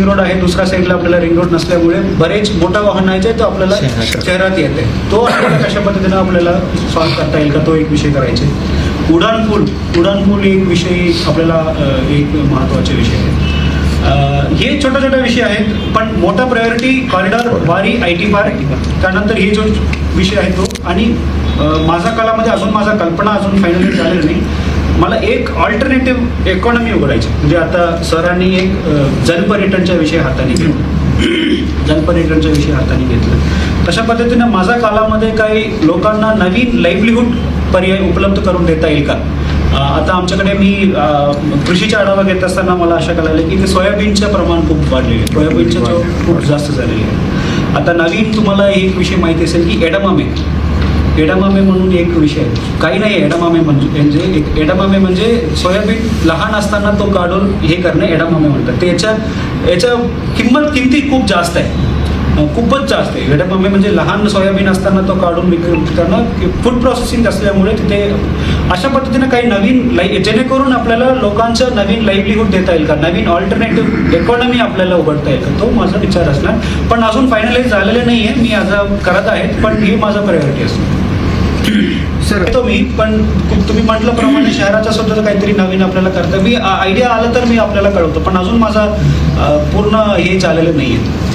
Road आहे, दुसऱ्या साईडला आपल्याला रिंग रोड नसल्यामुळे बरेच मोठा वाहन आहे तो आपल्याला शहरात येत आहे. तो आपल्याला कशा पद्धतीनं आपल्याला सॉल्व्ह करता येईल का, तो एक विषय करायचे. उडान पूल एक विषय आपल्याला एक महत्त्वाचे विषय आहे. हे छोटे छोटे विषय आहेत, पण मोठा प्रायोरिटी कॉरिडॉर, वारी, IT पार्क, त्यानंतर हे जो विषय आहे तो. आणि माझा काळामध्ये अजून माझा कल्पना अजून फायनली झालेली नाही. मला एक ऑल्टरनेटिव्ह इकॉनॉमी उघडायची. म्हणजे आता सरांनी एक जलपर्यटनच्या विषय हाताने घेतलं. तशा पद्धतीनं माझ्या काळामध्ये काही लोकांना नवीन लाईव्हलीहूड पर्याय उपलब्ध करून देता येईल का. आता आमच्याकडे मी कृषीचा आढावा घेत असताना मला अशा कळालं की सोयाबीनचं प्रमाण खूप वाढलेलं आहे, सोयाबीनचं जो खूप जास्त झालेलं आहे. आता नवीन तुम्हाला एक विषय माहिती असेल की एडामामे म्हणून एक विषय आहे. काही नाही, एडामामे म्हणजे सोयाबीन लहान असताना तो काढून हे करणं एडामामे म्हणतात. ते याच्या किंमती खूप जास्त आहे, खूपच जास्त आहे. एडामामे म्हणजे लहान सोयाबीन असताना तो काढून विकणं, फूड प्रोसेसिंग असल्यामुळे तिथे अशा पद्धतीनं काही नवीन जेणेकरून आपल्याला लोकांचं नवीन लाईव्हलीहूड देता येईल का, नवीन ऑल्टरनेटिव्ह इकॉनॉमी आपल्याला उघडता येईल का, तो माझा विचार असणार. पण अजून फायनलाइज झालेलं नाही आहे, मी आज करत आहेत, पण हे माझा प्रायोरिटी असणार. सर तो मी पण तुम्ही म्हटल्याप्रमाणे शहराच्या सुद्धा काहीतरी नवीन आपल्याला करता, मी आयडिया आलं तर मी आपल्याला कळवतो, पण अजून माझा पूर्ण हे झालेलं नाही आहे.